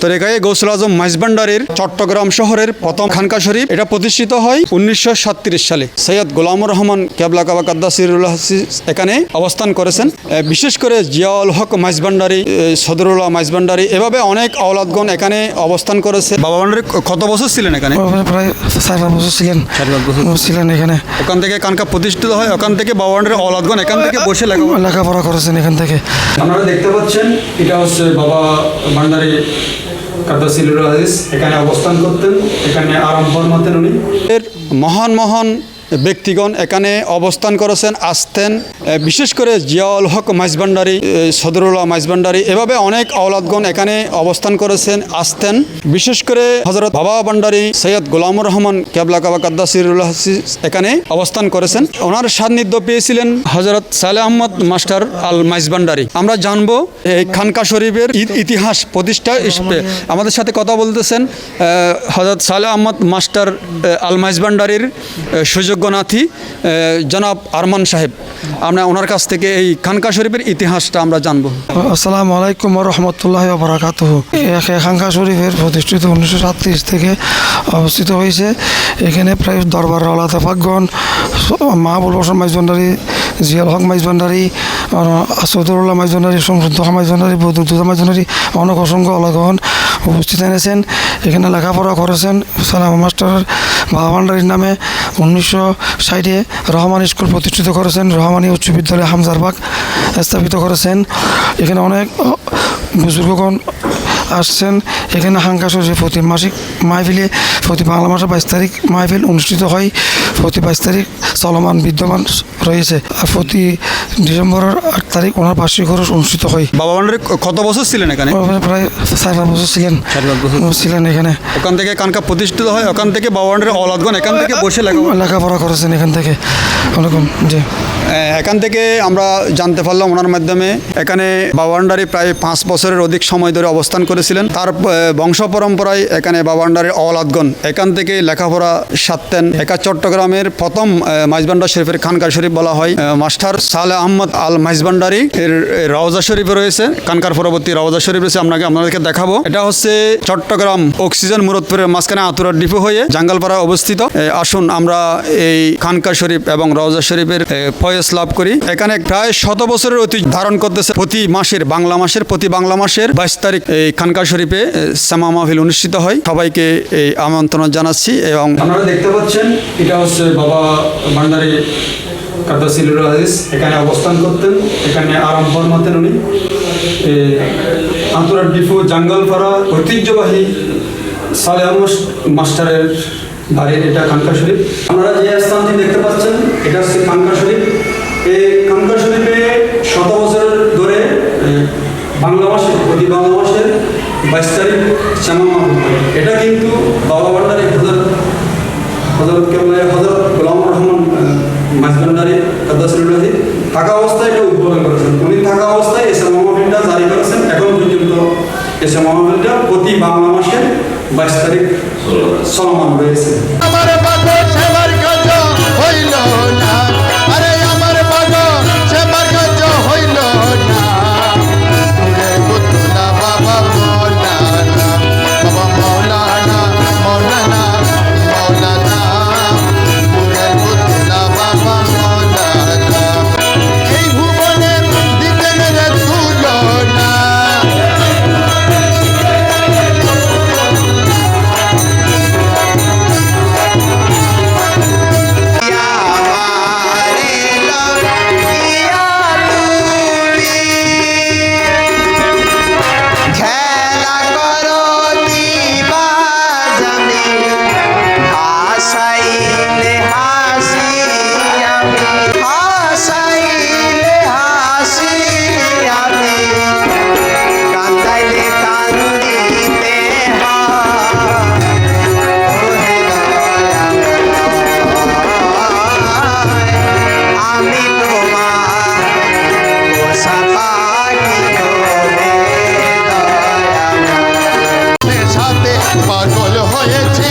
তরিকায়ে গৌসুল আজম মাইজভান্ডারীর চট্টগ্রাম শহরের প্রথম খানকা শরীফ এটা প্রতিষ্ঠিত হয় 1937 সালে। সৈয়দ গোলামুর রহমান কেবলা কাবা কাদ্দাসিরুল্লাহ এখানে অবস্থান করেছেন। বিশেষ করে জিয়াউল হক মাইজভান্ডারী, সদরুল্লাহ মাইজভান্ডারী, এভাবে অনেক আওলাদগণ এখানে অবস্থান করেছে। বাবা ভান্ডারী কত বছর ছিলেন এখানে? প্রায় 4-5 বছর ছিলেন। 4-5 বছর ছিলেন এখানে। ওখান থেকে খানকা প্রতিষ্ঠিত হয়, ওখান থেকে বাবা ভান্ডারীর আওলাদগণ এখান থেকে বসে লেখাপড়া করেছেন এখান থেকে। আপনারা দেখতে পাচ্ছেন এটা হচ্ছে বাবা ভান্ডারী কাদ্দাসিরুল্লাহ এখানে অবস্থান করতেন, এখানে আরাম ফরমাতেন উনি। এর মহান মহান ব্যক্তিগণ এখানে অবস্থান করেছেন, আসতেন। বিশেষ করে জিয়াউল হক মাইজভান্ডারী, সদরুল্লাহ মাইজভান্ডারী, এভাবে অনেক আওলাদগণ এখানে অবস্থান করেছেন, আসতেন। বিশেষ করে হযরত বাবা ভান্ডারী সৈয়দ গোলামুর রহমান কেবলা কাবা কাদ্দাসিরুল্লাহ এখানে অবস্থান করেছেন। ওনার সান্নিধ্য পেয়েছিলেন হযরত সালেহ আহমদ মাস্টার আল মাইজভান্ডারী। আমরা জানবো এই খানকা শরীফের ইতিহাস প্রতিষ্ঠা। আমাদের সাথে কথা বলতেছেন হযরত সালেহ আহমদ মাস্টার আল মাইজভান্ডারীর সুযোগ্য নাথী জনাব আরমান সাহেব। আমরা ওনার কাছ থেকে এই খানকা শরীফের ইতিহাসটা আমরা জানবো। আসসালামু আলাইকুম ওয়া রাহমাতুল্লাহি ওয়া বারাকাতুহু। খানকা শরীফের প্রতিষ্ঠিত 1937 থেকে অবস্থিত হয়েছে। এখানে প্রায় দরবার আওলাদ পাকগণ, মাহবুব হোসেন মাইজভান্ডারী, জিয়াউল হক মাইজভান্ডারী, সদরুল্লাহ মাইজভান্ডারী, শমসুদ্দোহা মাইজভান্ডারী, বদরুদ্দোহা মাইজভান্ডারী, অনেক অসংখ্য আওলাদগণ উপস্থিত এনেছেন। এখানে লেখাপড়া করেছেন। সালাম মাস্টার বাবা ভান্ডারীর নামে 1960-এ রহমানী স্কুল প্রতিষ্ঠিত করেছেন। রহমানী উচ্চ বিদ্যালয় হামজারবাগ স্থাপিত করেছেন। এখানে অনেক বুজুর্গগণ আসছেন। এখানে খানকা শরীফে প্রতি মাসিক মাহফিলে প্রতি বাংলা মাসের 22 তারিখ মাহফিল অনুষ্ঠিত হয়। প্রতি 22 তারিখ চলমান বিদ্যমান রয়েছে। আর প্রতি ডিসেম্বরের 8 তারিখ ওনার বার্ষিক খরচ অনুষ্ঠিত হয়। বাবা ভান্ডারী কত বছর ছিলেন এখানে? প্রায় 4-5 বছর ছিলেন। 4-5 বছর ছিলেন এখানে। ওখান থেকে খানকা প্রতিষ্ঠিত হয়, ওখান থেকে বাবা ভান্ডারীর আওলাদগণ এখান থেকে বসে লেখাপড়া করেছেন এখান থেকে। জি, এখান থেকে আমরা জানতে পারলাম ওনার মাধ্যমে এখানে বাবা ভান্ডারী প্রায় 5 বছরের অধিক সময় ধরে অবস্থান করেছিলেন। তার বংশ পরম্পরায় এখানে বাবা ভান্ডারীর আওলাদগণ এখান থেকে লেখাপড়া সারতেন। একা চট্টগ্রামের প্রথম মাইজভান্ডার শরীফের খানকা শরীফ বলা হয়। মাস্টার সালেহ আহমদ আল মাইজভান্ডারী এর রওজা শরীফ রয়েছে, খানকার পরবর্তী রওজা শরীফ রয়েছে, আপনাদেরকে দেখাবো। এটা হচ্ছে চট্টগ্রাম অক্সিজেন মুরাদপুরের মাঝখানে আতুরার ডিপো হয়ে জাঙ্গালপাড়া অবস্থিত। আসুন আমরা এই খানকা শরীফ এবং রওজা শরীফের ফয়েজ লাভ করি। এখানে প্রায় 100 বছরের ঐতিহ্য ধারণ করতেছে। প্রতি বাংলা মাসের 22 তারিখ এই খানকা শরীফে সামা মাহফিল অনুষ্ঠিত হয়। সবাইকে এই আমন্ত্রণ জানাচ্ছি। এবং আপনারা দেখতে পাচ্ছেন এটা হচ্ছে বাবা ভান্ডারী কাদ্দাসিরুল্লাহ এখানে অবস্থান করতেন, এখানে আরাম ফরমাতেন উনি। আতুরার ডিপো জাঙ্গালপাড়া ঐতিহ্যবাহী সালেহ আহমদ মাস্টারের বাড়ির এটা খানকা শরীফ। আপনারা যে স্থানটি দেখতে পাচ্ছেন এটা হচ্ছে খানকা শরীফ। এই খানকা শরীফে 100 বছর ধরে প্রতি বাংলা মাসের 22 তারিখ শ্যামা মাহফিল হয়। এটা কিন্তু বাবা ভান্ডারী হযরত গোলামুর রহমান মাইজভান্ডারী কাদ্দাসিরুল্লাহ থাকা অবস্থায় এটা উদ্বোধন করেছেন। উনি থাকা অবস্থায় এই শ্যামা মাহফিলটা জারি করেছেন। এখন পর্যন্ত এই শ্যামা মাহফিলটা প্রতি বাংলা মাসের 22 তারিখ চলমান রয়েছে। পাগল হয়েছে